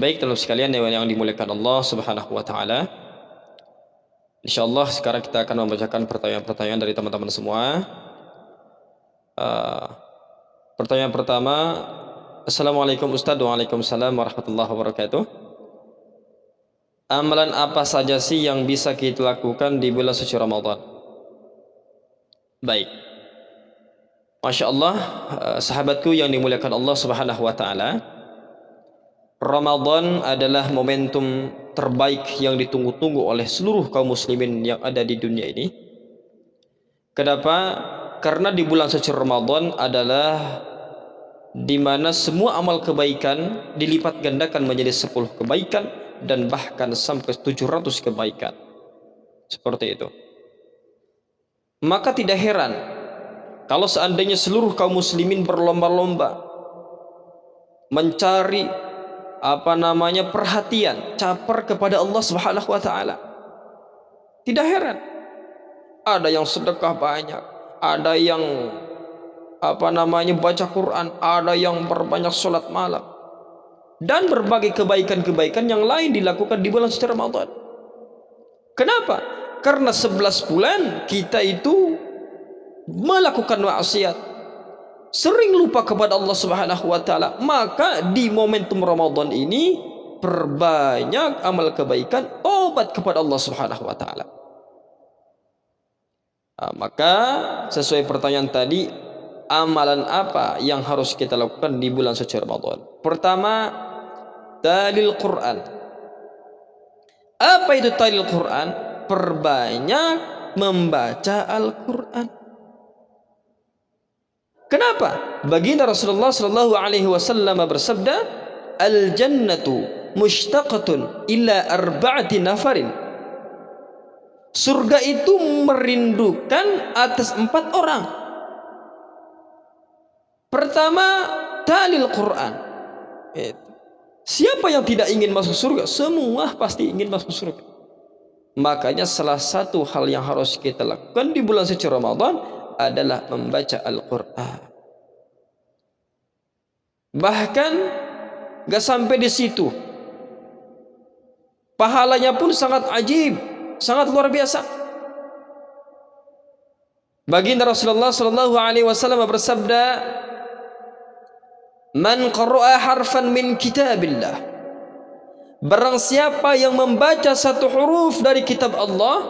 Baik, teman sekalian yang dimuliakan Allah Subhanahu wa taala. Insyaallah sekarang kita akan membacakan pertanyaan-pertanyaan dari teman-teman semua. Uh, Pertanyaan pertama, Assalamualaikum Ustaz. Waalaikumsalam warahmatullahi wabarakatuh. Amalan apa saja sih yang bisa kita lakukan di bulan suci Ramadan? Baik. Masya Allah, sahabatku yang dimuliakan Allah Subhanahu wa taala. Ramadan adalah momentum terbaik yang ditunggu-tunggu oleh seluruh kaum muslimin yang ada di dunia ini. Kenapa? Karena di bulan suci Ramadan adalah di mana semua amal kebaikan dilipat gandakan menjadi 10 kebaikan dan bahkan sampai 700 kebaikan. Seperti itu. Maka tidak heran kalau seandainya seluruh kaum muslimin berlomba-lomba mencari perhatian, caper kepada Allah Subhanahu wa taala. Tidak heran ada yang sedekah banyak, ada yang baca Quran, ada yang berbanyak sholat malam, dan berbagai kebaikan-kebaikan yang lain dilakukan di bulan suci Ramadan. Kenapa? Karena 11 bulan kita itu melakukan maksiat, sering lupa kepada Allah Subhanahu wa taala. Maka di momentum Ramadan ini perbanyak amal kebaikan, tobat kepada Allah Subhanahu wa taala. Maka sesuai pertanyaan tadi, amalan apa yang harus kita lakukan di bulan suci Ramadan? Pertama, talil Quran. Apa itu talil Quran? Perbanyak membaca Al-Quran. Kenapa? Baginda Rasulullah sallallahu alaihi wasallam bersabda, "Al-jannatu mushtaqatun ila arba'ati nafarin." Surga itu merindukan atas 4 orang. Pertama, talil Quran. Siapa yang tidak ingin masuk surga? Semua pasti ingin masuk surga. Makanya salah satu hal yang harus kita lakukan di bulan suci Ramadan adalah membaca Al-Quran. Bahkan gak sampai di situ, pahalanya pun sangat ajib, sangat luar biasa. Baginda Rasulullah sallallahu alaihi wasallam bersabda, "Man qara'a harfan min kitabillah." Barang siapa yang membaca satu huruf dari kitab Allah,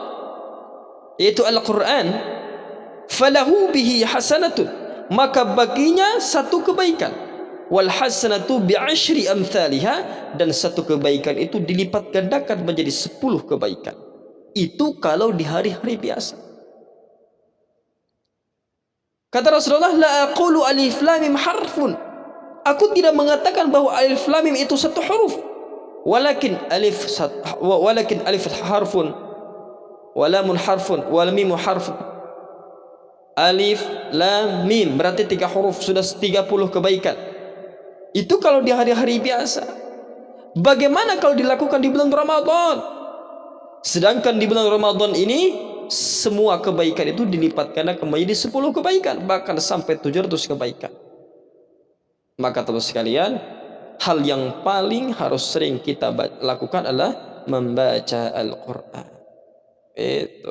yaitu Al-Quran, falahu bihi hasanatun, maka baginya satu kebaikan. Wal hasanatu bi'ashri amthaliha, dan satu kebaikan itu dilipat gandakan menjadi 10 kebaikan. Itu kalau di hari-hari biasa. Kata Rasulullah, la aqulu alif lam mim harfun. Aku tidak mengatakan bahwa alif lam mim itu satu huruf. Walakin alif harfun, walamun harfun, wal mim harfun. Alif lam mim berarti 3 huruf, sudah 30 kebaikan. Itu kalau di hari-hari biasa. Bagaimana kalau dilakukan di bulan Ramadan? Sedangkan di bulan Ramadan ini semua kebaikan itu dilipat gandakan menjadi 10 kebaikan, bahkan sampai 700 kebaikan. Maka teman sekalian, hal yang paling harus sering kita lakukan adalah membaca Al-Quran. Itu.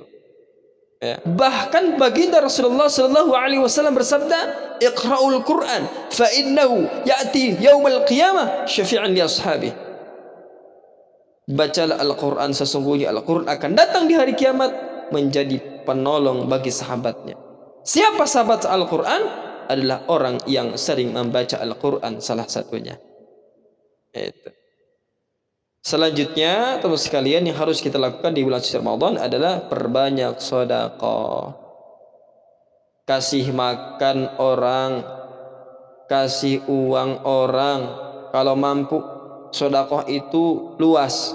Ya. Bahkan baginda Rasulullah sallallahu alaihi wasallam bersabda, "Iqra'ul Quran fa innahu ya'ti yaumal qiyamah syafi'an li ashabi." Bacalah Al-Quran, sesungguhnya Al-Quran akan datang di hari kiamat menjadi penolong bagi sahabatnya. Siapa sahabat Al-Quran? Adalah orang yang sering membaca Al-Quran, salah satunya. Itu. Selanjutnya, teman sekalian, yang harus kita lakukan di bulan suci Ramadan adalah perbanyak sedekah. Kasih makan orang, kasih uang orang. Kalau mampu, sedekah itu luas.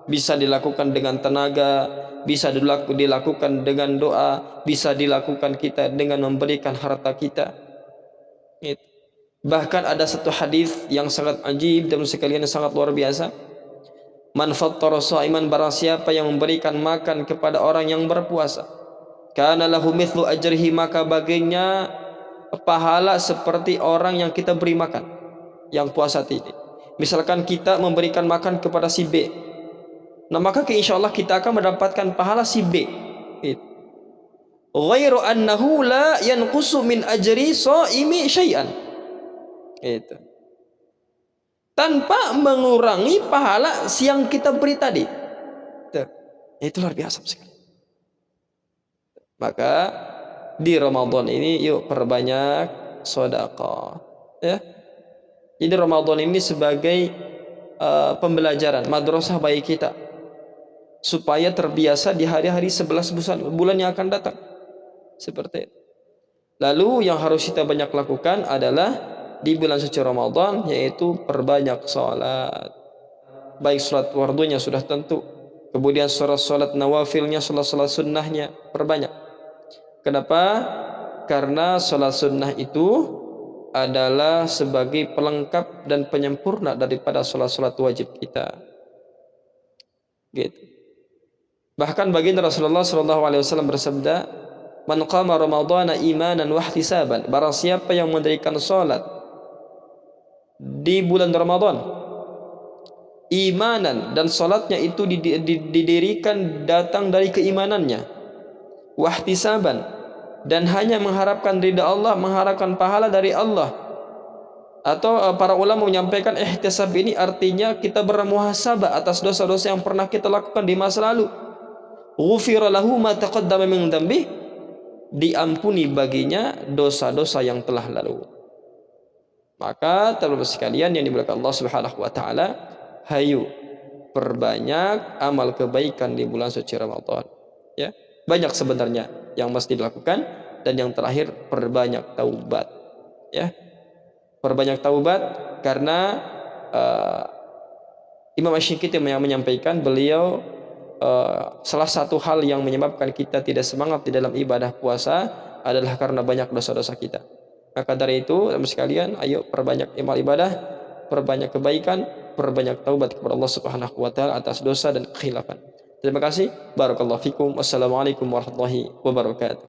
Bisa dilakukan dengan tenaga, bisa dilakukan dengan doa, bisa dilakukan kita dengan memberikan harta kita. Bahkan ada satu hadis yang sangat ajib dan sekalian sangat luar biasa. Man fattara sha'iman, barang siapa yang memberikan makan kepada orang yang berpuasa, kana lahu mithlu ajrihi, maka baginya pahala seperti orang yang kita beri makan, yang puasa tadi. Misalkan kita memberikan makan kepada si B, nah maka insya Allah kita akan mendapatkan pahala si B. Ghairu annahu la yanqusu min ajri shaimi syai'an. Itu. Tanpa mengurangi pahala yang kita beri tadi. Itu luar biasa sekali. Maka di Ramadan ini yuk perbanyak sedekah, ya. Jadi Ramadan ini sebagai pembelajaran madrasah bagi kita supaya terbiasa di hari-hari 11 bulan yang akan datang. Seperti itu. Lalu yang harus kita banyak lakukan adalah di bulan suci Ramadan, yaitu perbanyak salat. Baik salat fardunya sudah tentu, kemudian salat nawafilnya, salat sunnahnya perbanyak. Kenapa? Karena salat sunnah itu adalah sebagai pelengkap dan penyempurna daripada salat wajib kita. Gitu. Bahkan baginda Rasulullah SAW bersabda, "Man qama Ramadhana imanan wa ihtisaban." Barang siapa yang mendirikan salat di bulan Ramadan imanan, dan salatnya itu didirikan datang dari keimanannya, wa ihtisaban, dan hanya mengharapkan ridha Allah, mengharapkan pahala dari Allah. Atau para ulama menyampaikan ihtisab ini artinya kita bermuhasabah atas dosa-dosa yang pernah kita lakukan di masa lalu. Ghufira lahu ma taqaddama min dhanbi, diampuni baginya dosa-dosa yang telah lalu. Maka teman-teman sekalian yang dimuliakan Allah Subhanahu wa taala, hayu perbanyak amal kebaikan di bulan suci Ramadan. Ya, banyak sebenarnya yang mesti dilakukan, dan yang terakhir perbanyak taubat. Ya. Perbanyak taubat karena Imam Asy-Syinkiti yang menyampaikan, beliau salah satu hal yang menyebabkan kita tidak semangat di dalam ibadah puasa adalah karena banyak dosa-dosa kita. Maka dari itu, teman sekalian, ayo perbanyak amal ibadah, perbanyak kebaikan, perbanyak taubat kepada Allah Subhanahu wa taala atas dosa dan kekhilafan. Terima kasih. Barakallahu fikum. Wassalamualaikum warahmatullahi wabarakatuh.